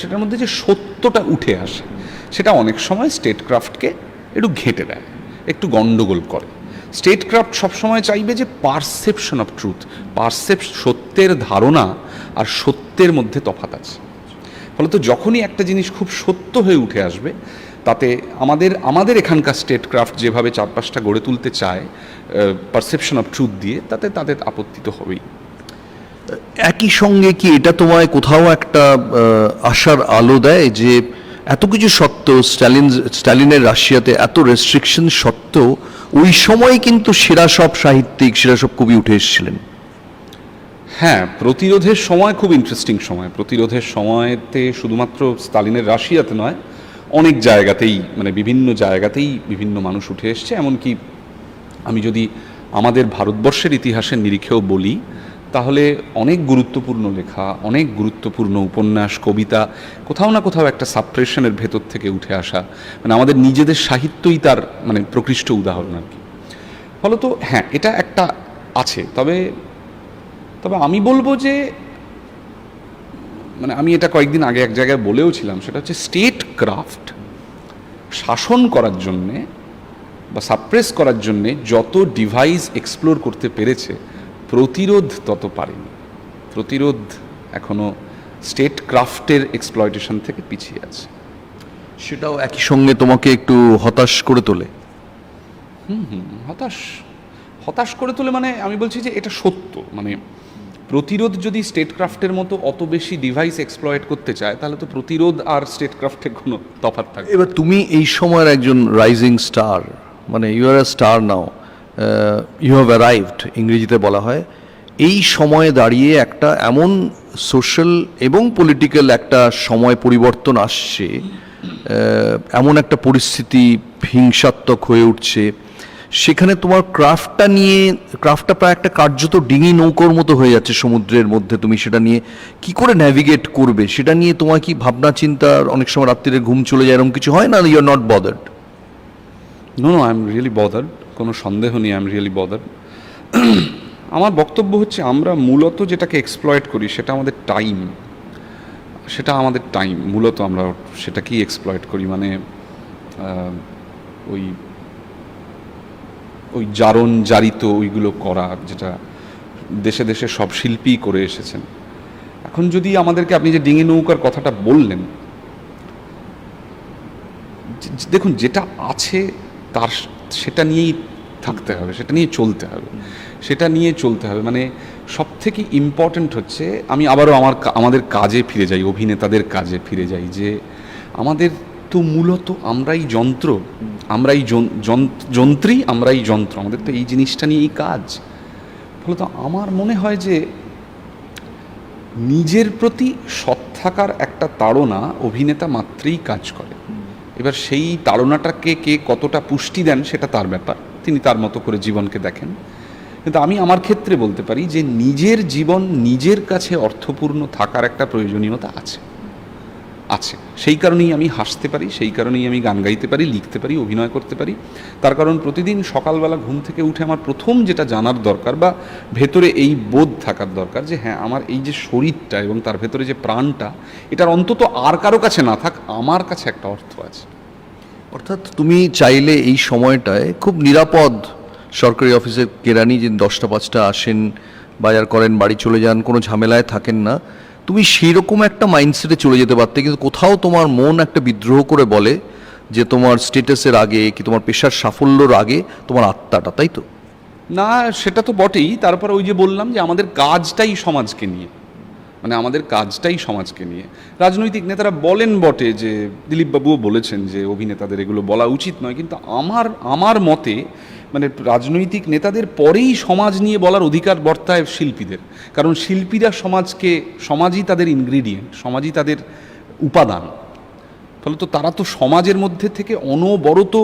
সেটার মধ্যে যে সত্যটা উঠে আসে, সেটা অনেক সময় স্টেট ক্রাফটকে একটু ঘেঁটে দেয়, একটু গন্ডগোল করে। স্টেট ক্রাফট সবসময় চাইবে যে পারসেপশন অফ ট্রুথ, সত্যের ধারণা আর সত্যের মধ্যে তফাৎ আছে। ফলত যখনই একটা জিনিস খুব সত্য হয়ে উঠে আসবে, তাতে আমাদের এখানকার স্টেট ক্রাফট যেভাবে চারপাশটা গড়ে তুলতে চায় পারসেপশন অফ ট্রুথ দিয়ে, তাতে তাদের আপত্তি তো হবেই। একই সঙ্গে কি এটা তোমায় কোথাও একটা আশার আলো দেয় যে এত কিছু সত্ত্বেও স্ট্যালিনের রাশিয়াতে এত রেস্ট্রিকশন সত্ত্বেও ওই সময় কিন্তু সেরা সব সাহিত্যিক, সেরা সব কবি উঠে এসেছিলেন? হ্যাঁ, প্রতিরোধের সময় খুব ইন্টারেস্টিং সময়। প্রতিরোধের সময়তে শুধুমাত্র স্তালিনের রাশিয়াতে নয়, অনেক জায়গাতেই, মানে বিভিন্ন জায়গাতেই বিভিন্ন মানুষ উঠে এসছে। এমনকি আমি যদি আমাদের ভারতবর্ষের ইতিহাসের নিরিখেও বলি, তাহলে অনেক গুরুত্বপূর্ণ লেখা, অনেক গুরুত্বপূর্ণ উপন্যাস, কবিতা কোথাও না কোথাও একটা সাপ্রেশনের ভেতর থেকে উঠে আসা, মানে আমাদের নিজেদের সাহিত্যই তার মানে প্রকৃষ্ট উদাহরণ আর কি। ফলত হ্যাঁ, এটা একটা আছে। তবে আমি বলবো যে, মানে আমি এটা কয়েকদিন আগে এক জায়গায় বলেও ছিলাম, সেটা হচ্ছে স্টেট ক্রাফট শাসন করার জন্যে বা সাপ্রেস করার জন্যে যত ডিভাইস এক্সপ্লোর করতে পেরেছে, প্রতিরোধ তত পারেনি। প্রতিরোধ এখনো স্টেট ক্রাফটের এক্সপ্লয়টেশন থেকে পিছিয়ে আছে। সেটাও একই সঙ্গে তোমাকে একটু হতাশ করে তোলে? হতাশ করে তোলে, মানে আমি বলছি যে এটা সত্য। মানে প্রতিরোধ যদি স্টেট ক্রাফটের মতো অত বেশি ডিভাইস এক্সপ্লয়েট করতে চায়, তাহলে তো প্রতিরোধ আর স্টেট ক্রাফটের কোনো তফাৎ থাকে। এবার তুমি এই সময়ের একজন রাইজিং স্টার, মানে you are a star now, you have arrived ইংরেজিতে বলা হয়। এই সময়ে দাঁড়িয়ে একটা এমন সোশ্যাল এবং পলিটিক্যাল একটা সময় পরিবর্তন আসছে, এমন একটা পরিস্থিতি হিংসাত্মক হয়ে উঠছে, সেখানে তোমার ক্রাফটটা প্রায় একটা কার্যত ডিঙি নৌকোর মতো হয়ে যাচ্ছে সমুদ্রের মধ্যে। তুমি সেটা নিয়ে কি করে ন্যাভিগেট করবে, সেটা নিয়ে তোমার কি ভাবনা চিন্তা, অনেক সময় রাত্রিরে ঘুম চলে যায়, এরকম কিছু হয় না? You are not bothered? No, I am really bothered, কোনো সন্দেহ নেই, আই এম রিয়েলি বদার্ড। আমার বক্তব্য হচ্ছে, আমরা মূলত যেটাকে এক্সপ্লয়েট করি সেটা আমাদের টাইম। মূলত আমরা সেটাকেই এক্সপ্লয়েট করি। মানে ওই জারিত ওইগুলো করা, যেটা দেশে দেশে সব শিল্পী করে এসেছেন। এখন যদি আমাদেরকে, আপনি যে ডিঙি নৌকার কথাটা বললেন, দেখুন যেটা আছে তার সেটা নিয়েই থাকতে হবে, সেটা নিয়ে চলতে হবে। মানে সব থেকে ইম্পর্ট্যান্ট হচ্ছে, আমি আবারও আমাদের কাজে ফিরে যাই, অভিনেতাদের কাজে ফিরে যাই, যে আমাদের তো মূলত আমরাই যন্ত্র, আমরাই যন্ত্রী, আমরাই যন্ত্র, আমাদের তো এই জিনিসটা নিয়েই কাজ। ফলত আমার মনে হয় যে নিজের প্রতি সৎ থাকার একটা তাড়না অভিনেতা মাত্রেই কাজ করে। এবার সেই তাড়নাটাকে কে কতটা পুষ্টি দেন সেটা তার ব্যাপার, তিনি তার মতো করে জীবনকে দেখেন। কিন্তু আমি আমার ক্ষেত্রে বলতে পারি যে নিজের জীবন নিজের কাছে অর্থপূর্ণ থাকার একটা প্রয়োজনীয়তা আছে। সেই কারণেই আমি হাসতে পারি, সেই কারণেই আমি গান গাইতে পারি, লিখতে পারি, অভিনয় করতে পারি। তার কারণ প্রতিদিন সকালবেলা ঘুম থেকে উঠে আমার প্রথম যেটা জানার দরকার, বা ভেতরে এই বোধ থাকার দরকার, যে হ্যাঁ, আমার এই যে শরীরটা এবং তার ভেতরে যে প্রাণটা, এটার অন্তত আর কারো কাছে না থাক, আমার কাছে একটা অর্থ আছে। অর্থাৎ তুমি চাইলে এই সময়টায় খুব নিরাপদ সরকারি অফিসের কেরানি, যে 10টা 5টা আসেন, বাজার করেন, বাড়ি চলে যান, কোনো ঝামেলায় থাকেন না, তুমি সেই রকম একটা মাইন্ডসেটে চলে যেতে পারতে। কিন্তু কোথাও তোমার মন একটা বিদ্রোহ করে বলে যে তোমার স্টেটাসের আগে কি তোমার পেশার সাফল্যর আগে তোমার আত্মাটা, তাই তো? না, সেটা তো বটেই। তারপর ওই যে বললাম যে আমাদের কাজটাই সমাজকে নিয়ে, মানে আমাদের কাজটাই সমাজকে নিয়ে। রাজনৈতিক নেতারা বলেন বটে, যে দিলীপবাবুও বলেছেন যে অভিনেতাদের এগুলো বলা উচিত নয়, কিন্তু আমার মতে মানে রাজনৈতিক নেতাদের পরেই সমাজ নিয়ে বলার অধিকার বর্তায় শিল্পীদের। কারণ শিল্পীরা সমাজই তাদের ইনগ্রিডিয়েন্ট, সমাজই তাদের উপাদান। ফলত তারা তো সমাজের মধ্যে থেকে অনবরত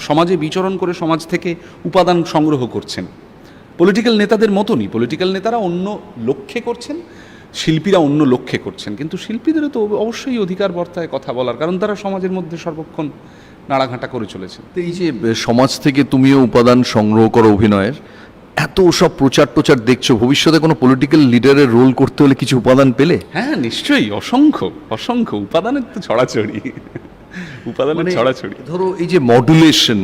সমাজে বিচরণ করে সমাজ থেকে উপাদান সংগ্রহ করছেন। পলিটিক্যাল নেতাদের মতনই, পলিটিক্যাল নেতারা অন্য লক্ষ্যে করছেন, শিল্পীরা অন্য লক্ষ্যে করছেন, কিন্তু শিল্পীদেরও তো অবশ্যই অধিকার বর্তায় কথা বলার, কারণ তারা সমাজের মধ্যে সর্বক্ষণ নাড়াঘাটা করে চলেছে। তো এই যে সমাজ থেকে তুমিও উপাদান সংগ্রহ করো অভিনয়ের, এত সব প্রচার দেখছো, ভবিষ্যতে কোনো পলিটিক্যাল লিডারের রোল করতে হলে কিছু উপাদান পেলে? হ্যাঁ, নিশ্চয়ই, অসংখ্য উপাদানের তো ছড়াছড়ি, ধরো এই যে মডুলেশন,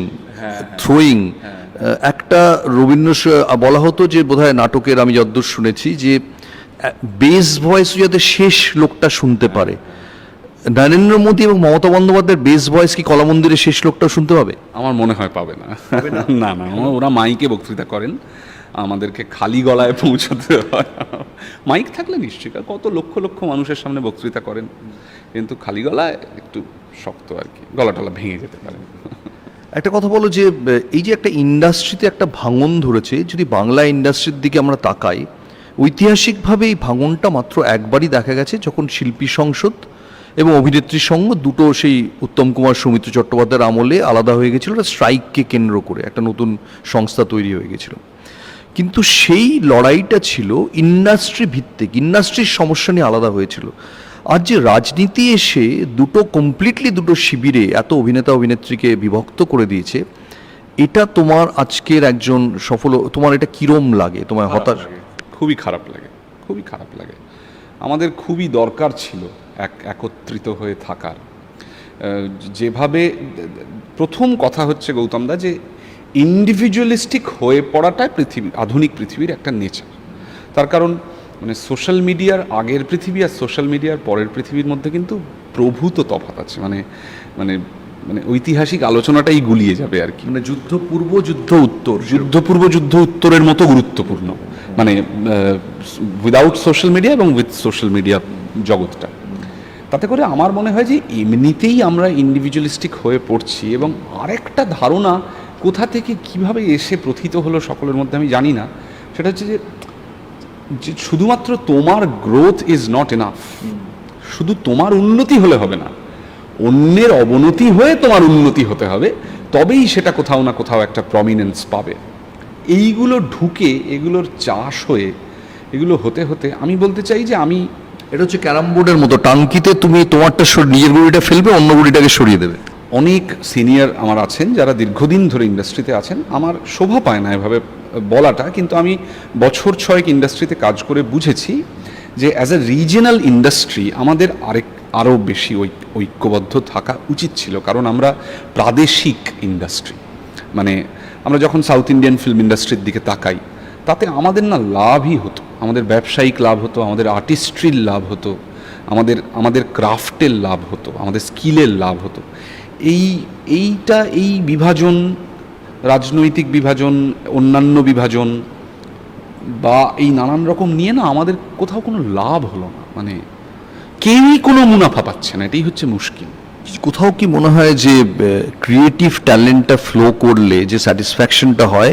থ্রোয়িং, একটা রবীন্দ্র বলা হতো যে বোধহয় নাটকের, আমি যতদূর শুনেছি, যে বেস ভয়েস যাতে শেষ লোকটা শুনতে পারে, নরেন্দ্র মোদী এবং মমতা বন্দ্যোপাধ্যায়ের বেস ভয়েস কি কলা মন্দিরের শেষ লোকটাও শুনতে হবে? আমার মনে হয় পাবে না। না না, ওরা মাইকে বক্তৃতা করেন, আমাদেরকে খালি গলায় পৌঁছতে হয়। মাইক থাকলে নিশ্চয়ই, কত লক্ষ লক্ষ মানুষের সামনে বক্তৃতা করেন, কিন্তু খালি গলায় একটু শক্ত আর কি, গলা টলা ভেঙে যেতে পারে। একটা কথা বলো যে এই যে একটা ইন্ডাস্ট্রিতে একটা ভাঙন ধরেছে, যদি বাংলা ইন্ডাস্ট্রির দিকে আমরা তাকাই, ঐতিহাসিকভাবে এই ভাঙনটা মাত্র একবারই দেখা গেছে, যখন শিল্পী সংসদ এবং অভিনেত্রী সংঘ দুটো সেই উত্তম কুমার সৌমিত্র চট্টোপাধ্যায়ের আমলে আলাদা হয়ে গেছিল, একটা স্ট্রাইককে কেন্দ্র করে একটা নতুন সংস্থা তৈরি হয়ে গেছিল। কিন্তু সেই লড়াইটা ছিল ইন্ডাস্ট্রি ভিত্তিক, ইন্ডাস্ট্রির সমস্যা নিয়ে আলাদা হয়েছিল। আর যে রাজনীতি এসে কমপ্লিটলি দুটো শিবিরে এত অভিনেতা অভিনেত্রীকে বিভক্ত করে দিয়েছে, এটা তোমার আজকের একজন তোমার এটা কিরম লাগে? তোমার হতাশ? খুবই খারাপ লাগে, খুবই খারাপ লাগে। আমাদের খুবই দরকার ছিল একত্রিত হয়ে থাকার। যেভাবে প্রথম কথা হচ্ছে গৌতমদা, যে ইন্ডিভিজুয়ালিস্টিক হয়ে পড়াটাই আধুনিক পৃথিবীর একটা নেচার। তার কারণ মানে সোশ্যাল মিডিয়ার আগের পৃথিবী আর সোশ্যাল মিডিয়ার পরের পৃথিবীর মধ্যে কিন্তু প্রভূত তফাৎ আছে। মানে মানে মানে ঐতিহাসিক আলোচনাটাই গুলিয়ে যাবে আর কি। মানে যুদ্ধ পূর্ব যুদ্ধ উত্তর, যুদ্ধপূর্ব যুদ্ধ উত্তরের মতো গুরুত্বপূর্ণ, মানে উইদাউট সোশ্যাল মিডিয়া এবং উইথ সোশ্যাল মিডিয়া জগৎটা। তাতে করে আমার মনে হয় যে এমনিতেই আমরা ইন্ডিভিজুয়ালিস্টিক হয়ে পড়ছি, এবং আরেকটা ধারণা কোথা থেকে কিভাবে এসে প্রথিত হলো সকলের মধ্যে আমি জানি না, সেটা হচ্ছে যে শুধুমাত্র তোমার গ্রোথ ইজ নট এনাফ, শুধু তোমার উন্নতি হলে হবে না, অন্যের অবনতি হয়ে তোমার উন্নতি হতে হবে, তবেই সেটা কোথাও না কোথাও একটা প্রমিনেন্স পাবে। এইগুলো ঢুকে এগুলোর চাষ হয়ে এগুলো হতে হতে আমি বলতে চাই যে আমি, এটা হচ্ছে ক্যারাম বোর্ডের মতো, টাঙ্কিতে তুমি তোমারটা নিজের গুড়িটা ফেলবে, অন্য গুড়িটাকে সরিয়ে দেবে। অনেক সিনিয়র আমার আছেন যারা দীর্ঘদিন ধরে ইন্ডাস্ট্রিতে আছেন, আমার শোভা পায় না এভাবে বলাটা, কিন্তু আমি বছর 6 ইন্ডাস্ট্রিতে কাজ করে বুঝেছি যে অ্যাজ এ রিজিনাল ইন্ডাস্ট্রি আমাদের আরও বেশি ঐক্যবদ্ধ থাকা উচিত ছিল। কারণ আমরা প্রাদেশিক ইন্ডাস্ট্রি, মানে আমরা যখন সাউথ ইন্ডিয়ান ফিল্ম ইন্ডাস্ট্রির দিকে তাকাই, তাতে আমাদের না লাভই হতো, আমাদের ব্যবসায়িক লাভ হতো, আমাদের আর্টিস্ট্রির লাভ হতো, আমাদের ক্রাফটের লাভ হতো, আমাদের স্কিলের লাভ হতো। এই বিভাজন, রাজনৈতিক বিভাজন, অন্যান্য বিভাজন বা এই নানান রকম নিয়ে না আমাদের কোথাও কোনো লাভ হলো না, মানে কেউই কোনো মুনাফা পাচ্ছে না, এটাই হচ্ছে মুশকিল। কোথাও কি মনে হয় যে ক্রিয়েটিভ ট্যালেন্টটা ফ্লো করলে যে স্যাটিসফ্যাকশনটা হয়,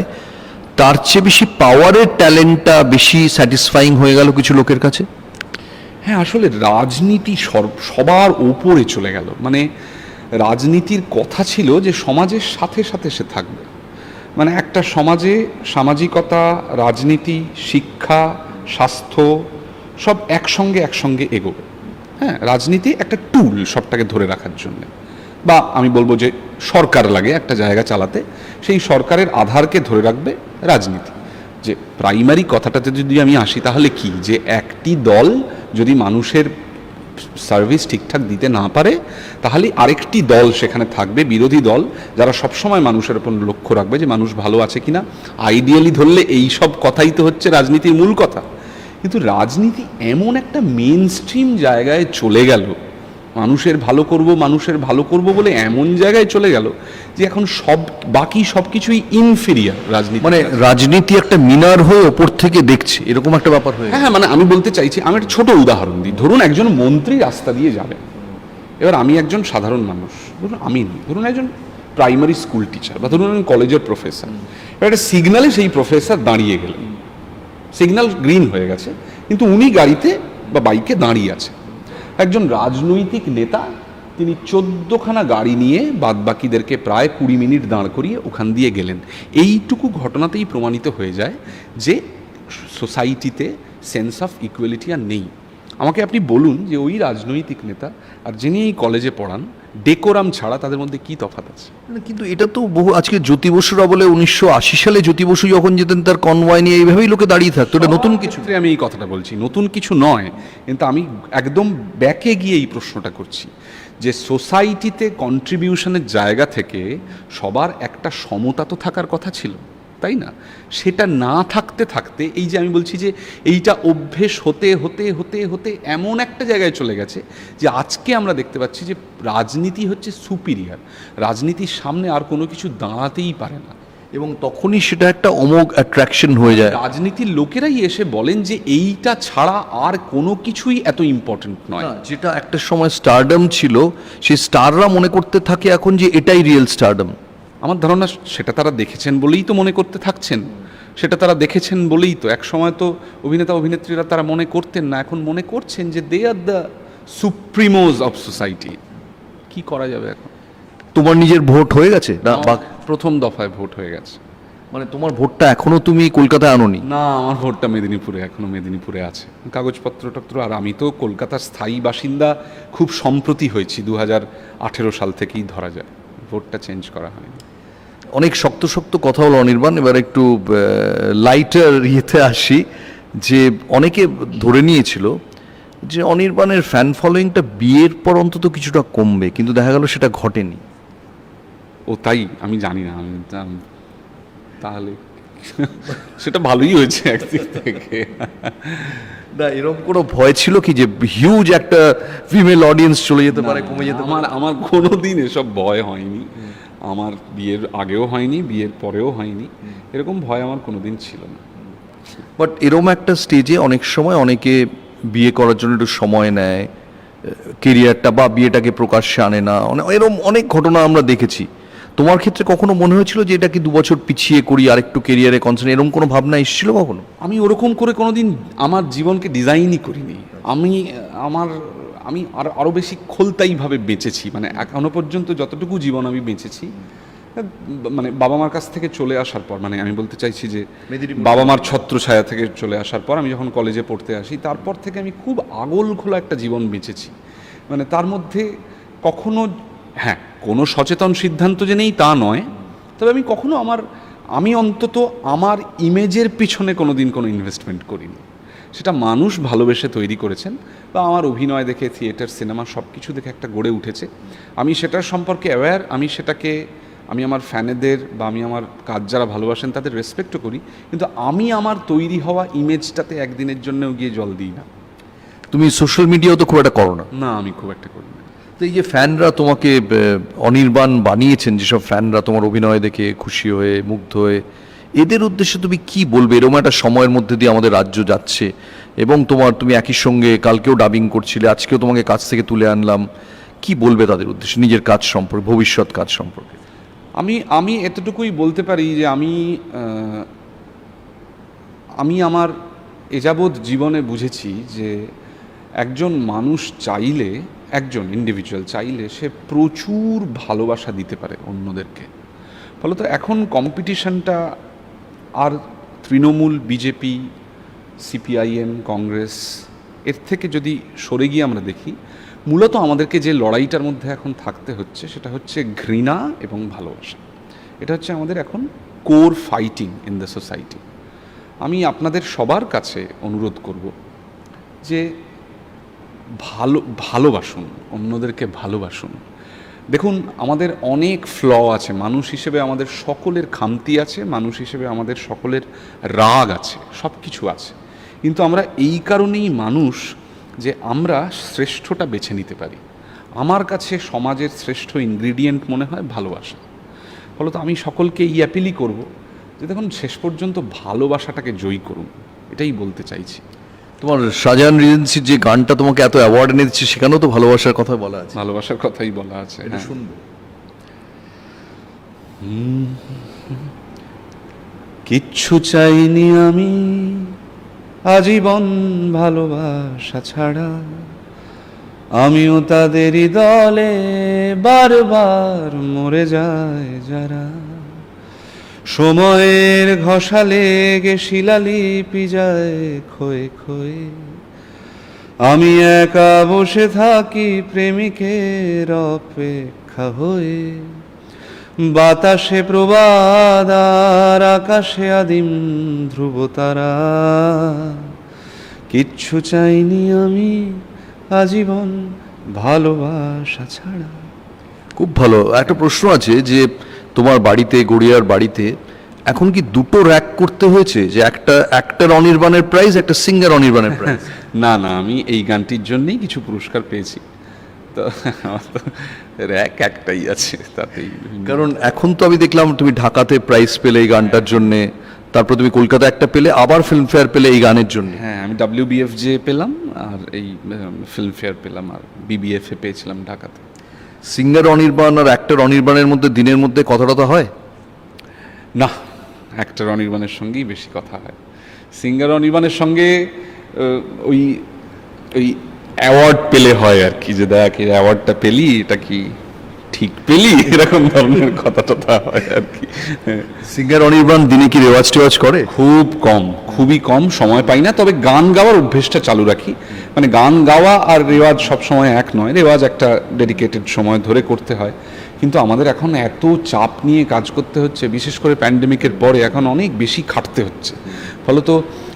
তার চেয়ে বেশি পাওয়ারের ট্যালেন্টটা বেশি স্যাটিসফাইং হয়ে গেল কিছু লোকের কাছে? হ্যাঁ, আসলে রাজনীতি সবার ওপরে চলে গেল। মানে রাজনীতির কথা ছিল যে সমাজের সাথে সাথে সে থাকবে, মানে একটা সমাজে সামাজিকতা, রাজনীতি, শিক্ষা, স্বাস্থ্য সব একসঙ্গে এগোবে। হ্যাঁ, রাজনীতি একটা টুল সবটাকে ধরে রাখার জন্য, বা আমি বলবো যে সরকার লাগে একটা জায়গা চালাতে, সেই সরকারের আধারকে ধরে রাখবে রাজনীতি। যে প্রাইমারি কথাটাতে যদি আমি আসি, তাহলে কি, যে একটি দল যদি মানুষের সার্ভিস ঠিকঠাক দিতে না পারে, তাহলে আরেকটি দল সেখানে থাকবে, বিরোধী দল, যারা সবসময় মানুষের উপর লক্ষ্য রাখবে যে মানুষ ভালো আছে কিনা। আইডিয়ালি ধরলে এই সব কথাই তো হচ্ছে রাজনীতির মূল কথা। কিন্তু রাজনীতি এমন একটা মেন স্ট্রিম জায়গায় চলে গেল, মানুষের ভালো করব বলে এমন জায়গায় চলে গেল যে এখন বাকি সব কিছুই ইনফেরিয়ার রাজনীতি। মানে রাজনীতি একটা মিনার হয়ে ওপর থেকে দেখছে, এরকম একটা ব্যাপার হয়ে। হ্যাঁ, মানে আমি বলতে চাইছি, আমি একটা ছোট উদাহরণ দিই। ধরুন একজন মন্ত্রী রাস্তা দিয়ে যাবেন, এবার আমি একজন সাধারণ মানুষ, ধরুন একজন প্রাইমারি স্কুল টিচার, বা ধরুন আমি কলেজের প্রফেসর। এবার একটা সিগনালে সেই প্রফেসর দাঁড়িয়ে গেলেন, সিগন্যাল গ্রিন হয়ে গেছে, কিন্তু উনি গাড়িতে বা বাইকে দাঁড়িয়ে আছে। একজন রাজনৈতিক নেতা, তিনি 14খানা গাড়ি নিয়ে বাদবাকিদেরকে প্রায় 20 মিনিট দাঁড় করিয়ে ওখান দিয়ে গেলেন। এইটুকু ঘটনাতেই প্রমাণিত হয়ে যায় যে সোসাইটিতে সেন্স অফ ইকুয়ালিটি আর নেই। আমাকে আপনি বলুন যে ওই রাজনৈতিক নেতা আর যিনি এই কলেজে পড়ান, ডেকোরাম ছাড়া তাদের মধ্যে কি তফাৎ আছে? কিন্তু এটা তো আজকে জ্যোতি বসুরা বলে 1980 সালে জ্যোতি বসু যখন যেতেন তার কনভয় নিয়ে এইভাবেই লোকে দাঁড়িয়ে থাকতো, এটা নতুন কিছু। আমি এই কথাটা বলছি, নতুন কিছু নয়, কিন্তু আমি একদম ব্যাকে গিয়ে এই প্রশ্নটা করছি যে সোসাইটিতে কন্ট্রিবিউশনের জায়গা থেকে সবার একটা সমতা তো থাকার কথা ছিল। তাই না? সেটা না থাকতে থাকতে এই যে আমি বলছি যে এইটা অভ্যেস হতে হতে হতে হতে এমন একটা জায়গায় চলে গেছে যে আজকে আমরা দেখতে পাচ্ছি যে রাজনীতি হচ্ছে সুপিরিয়ার, রাজনীতির সামনে আর কোনো কিছু দাঁড়াতেই পারে না। এবং তখনই সেটা একটা অমোঘ অ্যাট্রাকশন হয়ে যায়। রাজনীতির লোকেরাই এসে বলেন যে এইটা ছাড়া আর কোনো কিছুই এত ইম্পর্টেন্ট নয়। না, যেটা একটা সময় স্টারডম ছিল, সেই স্টাররা মনে করতে থাকে এখন যে এটাই রিয়েল স্টারডম। আমার ধারণা সেটা তারা দেখেছেন বলেই তো মনে করতে থাকছেন, সেটা তারা দেখেছেন বলেই তো। এক সময় তো অভিনেতা অভিনেত্রীরা তারা মনে করতেন না, এখন মনে করছেন যে দে আর দ্য সুপ্রিমোজ অফ সোসাইটি। কি করা যাবে এখন? তোমার নিজের ভোট হয়ে গেছে না? প্রথম দফায় ভোট হয়ে গেছে। মানে তোমার ভোটটা এখনো তুমি কলকাতায় আনোনি? না, আমার ভোটটা মেদিনীপুরে, এখনো মেদিনীপুরে আছে, কাগজপত্র টত্র। আর আমি তো কলকাতার স্থায়ী বাসিন্দা খুব সম্প্রতি হয়েছি, 2018 সাল থেকেই ধরা যায়। ভোটটা চেঞ্জ করা হয়নি। অনেক শক্ত শক্ত কথা হলো অনির্বাণ, এবার একটু লাইটার ইয়েতে আসি। যে অনেকে ধরে নিয়েছিল যে অনির্বাণের ফ্যান ফলোয়িংটা বিয়ের পর অন্তত কিছুটা কমবে, কিন্তু দেখা গেল সেটা ঘটেনি। ও তাই? আমি জানি না। তাহলে সেটা ভালোই হয়েছে একদিক থেকে। না, এরকম কোনো ভয় ছিল কি যে হিউজ একটা ফিমেল অডিয়েন্স চলে যেতে পারে, কমে যেতে পারে? আমার কোনোদিন এসব ভয় হয়নি। আমার বিয়ের আগেও হয়নি, বিয়ের পরেও হয়নি। এরকম ভয় আমার কোনোদিন ছিল না। বাট এরকম একটা স্টেজে অনেক সময় অনেকে বিয়ে করার জন্য একটু সময় নেয়, কেরিয়ারটা বা বিয়েটাকে প্রকাশ্যে আনে না, এরকম অনেক ঘটনা আমরা দেখেছি। তোমার ক্ষেত্রে কখনো মনে হয়েছিল যে এটা কি 2 বছর পিছিয়ে করি, আরেকটু কেরিয়ারে কনসেন্ট্রেট, এরকম কোনো ভাবনা এসেছিল কখনো? আমি ওরকম করে কোনোদিন আমার জীবনকে ডিজাইনই করিনি। আমি আরও বেশি খোলতাইভাবে বেঁচেছি। মানে এখনো পর্যন্ত যতটুকু জীবন আমি বেঁচেছি, মানে বাবা মার কাছ থেকে চলে আসার পর, মানে আমি বলতে চাইছি যে বাবা মার ছত্রছায়া থেকে চলে আসার পর, আমি যখন কলেজে পড়তে আসি, তারপর থেকে আমি খুব আগল খোলা একটা জীবন বেঁচেছি। মানে তার মধ্যে কখনো, হ্যাঁ, কোনো সচেতন সিদ্ধান্ত যে নেই তা নয়, তবে আমি অন্তত আমার ইমেজের পিছনে কোনো দিন কোনো ইনভেস্টমেন্ট করিনি। সেটা মানুষ ভালোবেসে তৈরি করেছেন, বা আমার অভিনয় দেখে, থিয়েটার, সিনেমা সব কিছু দেখে একটা গড়ে উঠেছে। আমি সেটার সম্পর্কে অ্যাওয়্যার। আমি আমার ফ্যানেদের বা আমি আমার কাজ যারা ভালোবাসেন তাদের রেসপেক্টও করি, কিন্তু আমি আমার তৈরি হওয়া ইমেজটাতে একদিনের জন্যও গিয়ে জল দিই না। তুমি সোশ্যাল মিডিয়াও তো খুব একটা করো না? না, আমি খুব একটা করি না। তো এই যে ফ্যানরা তোমাকে অনির্বাণ বানিয়েছেন, যেসব ফ্যানরা তোমার অভিনয় দেখে খুশি হয়ে, মুগ্ধ হয়ে, এদের উদ্দেশ্যে তুমি কি বলবে? এরকম একটা সময়ের মধ্যে দিয়ে আমাদের রাজ্য যাচ্ছে, এবং তুমি একই সঙ্গে কালকেও ডাবিং করছিলে, আজকেও তোমাকে কাজ থেকে তুলে আনলাম। কি বলবে তাদের উদ্দেশ্যে, নিজের কাজ সম্পর্কে, ভবিষ্যৎ কাজ সম্পর্কে? আমি এতটুকুই বলতে পারি যে আমি আমার এযাবৎ জীবনে বুঝেছি যে একজন মানুষ চাইলে, একজন ইন্ডিভিজুয়াল চাইলে, সে প্রচুর ভালোবাসা দিতে পারে অন্যদেরকে। ফলত এখন কম্পিটিশনটা আর তৃণমূল, বিজেপি, সিপিআইএম, কংগ্রেস এর থেকে যদি সরে গিয়ে আমরা দেখি, মূলত আমাদেরকে যে লড়াইটার মধ্যে এখন থাকতে হচ্ছে সেটা হচ্ছে ঘৃণা এবং ভালোবাসা। এটা হচ্ছে আমাদের এখন core fighting in the society. আমি আপনাদের সবার কাছে অনুরোধ করব যে ভালোবাসুন, অন্যদেরকে ভালোবাসুন। দেখুন, আমাদের অনেক ফ্ল আছে, মানুষ হিসেবে আমাদের সকলের খামতি আছে, মানুষ হিসেবে আমাদের সকলের রাগ আছে, সব কিছু আছে। কিন্তু আমরা এই কারণেই মানুষ যে আমরা শ্রেষ্ঠটা বেছে নিতে পারি। আমার কাছে সমাজের শ্রেষ্ঠ ইনগ্রিডিয়েন্ট মনে হয় ভালোবাসা। ফলত আমি সকলকে এই অ্যাপিলই করব যে দেখুন, শেষ পর্যন্ত ভালোবাসাটাকে জয়ী করুন, এটাই বলতে চাইছি। তোমার শাহজাহান রিজেন্সির যে গানটা তোমাকে এত অ্যাওয়ার্ড এনে দিচ্ছে, সেখানেও তো ভালোবাসার কথা বলা আছে। ভালোবাসার কথাই বলা আছে, এটা শুনবো। কিচ্ছু চাইনি আমি আজীবন ভালোবাসা ছাড়া, আমিও তাদেরই দলে বারবার মরে যায় যারা। সময়ের ঘষা লেগে শিলালিপি যায় ক্ষয়ে ক্ষয়ে, আমি একা বসে থাকি প্রেমিকের অপেক্ষা হয়ে। বাতাসে প্রবাদ আর আকাশে আদিম ধ্রুবতারা, কিচ্ছু চাইনি আমি আজীবন ভালোবাসা ছাড়া। খুব ভালো। একটা প্রশ্ন আছে যে তোমার বাড়িতে, গড়িয়ার বাড়িতে এখন কি দুটো র্যাক করতে হয়েছে, যে একটা অ্যাক্টর অনির্বাণের প্রাইজ, একটা সিঙ্গার অনির্বাণের প্রাইজ? না না, আমি এই গানটির জন্যই কিছু পুরস্কার পেয়েছি, তো আমার তো র্যাক একটাই আছে তাতেই। কারণ এখন তো আমি দেখলাম তুমি ঢাকাতে প্রাইজ পেলে এই গানটার জন্যে, তারপর তুমি কলকাতা একটা পেলে, আবার ফিল্মফেয়ার পেলে এই গানের জন্য। হ্যাঁ, আমি WBFJ পেলাম আর এই ফিল্মফেয়ার পেলাম, আর BBFA পেয়েছিলাম ঢাকাতে। সিঙ্গার অনির্বাণ আর অ্যাক্টর অনির্বাণের মধ্যে দিনের মধ্যে কথা টথা হয়? না, অ্যাক্টর অনির্বাণের সঙ্গেই বেশি কথা হয়। সিঙ্গার অনির্বাণের সঙ্গে ওই ওই অ্যাওয়ার্ড পেলে হয় আর কি, যে দেখ এই অ্যাওয়ার্ডটা পেলি, এটা কি ঠিক পেলি, এরকম ধরনের কথা টথা হয় আর কি। সিঙ্গার অনির্বাণ দিনে কি রেওয়াজ টেওয়াজ করে? খুব কম, খুবই কম, সময় পাই না। তবে গান গাওয়ার অভ্যেসটা চালু রাখি। মানে গান গাওয়া আর রেওয়াজ সব সময় এক নয়, রেওয়াজ একটা ডেডিকেটেড সময় ধরে করতে হয়। কিন্তু আমাদের এখন এত চাপ নিয়ে কাজ করতে হচ্ছে, বিশেষ করে প্যান্ডেমিকের পরে এখন অনেক বেশি খাটতে হচ্ছে, ফলত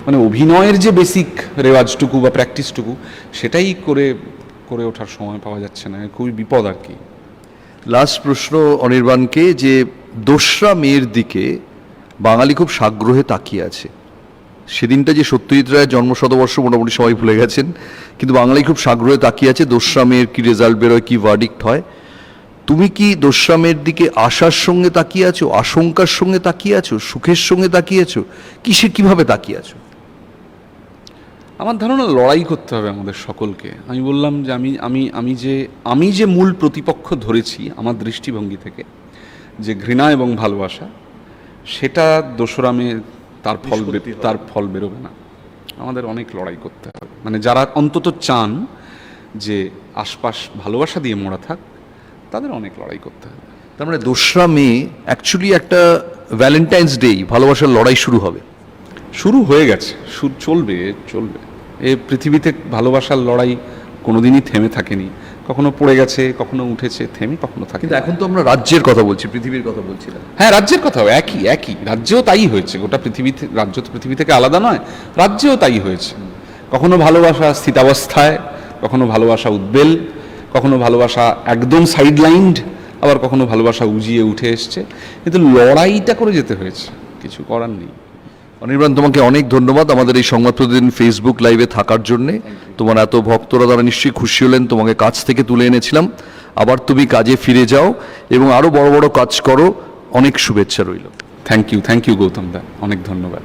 মানে অভিনয়ের যে বেসিক রেওয়াজটুকু বা প্র্যাকটিসটুকু সেটাই করে ওঠার সময় পাওয়া যাচ্ছে না, খুবই বিপদ আর কি। লাস্ট প্রশ্ন অনির্বাণকে, যে দোসরা মেয়ের দিকে বাঙালি খুব সাগ্রহে তাকিয়ে আছে। সেদিনটা যে সত্যজিৎ রায়ের জন্মশতবর্ষ মোটামুটি সবাই ভুলে গেছেন, কিন্তু বাঙালি খুব সাগ্রহে তাকিয়ে আছে দোসরা মেয়ের কি রেজাল্ট বেরোয়, কি ভার্ডিক্ট হয়। তুমি কি দোসরা মেয়ের দিকে আশার সঙ্গে তাকিয়ে আছো, আশঙ্কার সঙ্গে তাকিয়ে আছো, সুখের সঙ্গে তাকিয়ে আছো, কিভাবে তাকিয়ে আছো? আমার ধারণা লড়াই করতে হবে আমাদের সকলকে। আমি বললাম যে আমি যে মূল প্রতিপক্ষ ধরেছি আমার দৃষ্টিভঙ্গি থেকে, যে ঘৃণা এবং ভালোবাসা, সেটা দোসরা মেয়ে তার ফল বেরোবে না। আমাদের অনেক লড়াই করতে হবে, মানে যারা অন্তত চান যে আশপাশ ভালোবাসা দিয়ে মোড়া থাক, তাদের অনেক লড়াই করতে হবে। তার মানে দোসরা মে অ্যাকচুয়ালি একটা ভ্যালেন্টাইন্স ডে, ভালোবাসার লড়াই শুরু হবে। শুরু হয়ে গেছে, চলবে। এ পৃথিবীতে ভালোবাসার লড়াই কোনোদিনই থেমে থাকেনি, কখনো পড়ে গেছে, কখনো উঠেছে, থেমে কখনো থাকে। কিন্তু এখন তো আমরা রাজ্যের কথা বলছি, পৃথিবীর কথা বলছি না। হ্যাঁ, রাজ্যের কথাও একই রাজ্যেও তাই হয়েছে। গোটা রাজ্য তো পৃথিবী থেকে আলাদা নয়, রাজ্যেও তাই হয়েছে। কখনো ভালোবাসা স্থিতাবস্থায়, কখনো ভালোবাসা উদ্বেল, কখনো ভালোবাসা একদম সাইডলাইনড, আবার কখনো ভালোবাসা উজিয়ে উঠে এসছে। কিন্তু লড়াইটা করে যেতে হয়েছে, কিছু করার নেই। অনির্বাণ, তোমাকে অনেক ধন্যবাদ আমাদের এই সংবাদ প্রতিদিন ফেসবুক লাইভে থাকার জন্যে। তোমার এত ভক্তরা, তারা নিশ্চয়ই খুশি হলেন, তোমাকে কাছ থেকে তুলে এনেছিলাম। আবার তুমি কাজে ফিরে যাও এবং আরও বড় বড় কাজ করো। অনেক শুভেচ্ছা রইল। থ্যাংক ইউ গৌতম দা, অনেক ধন্যবাদ।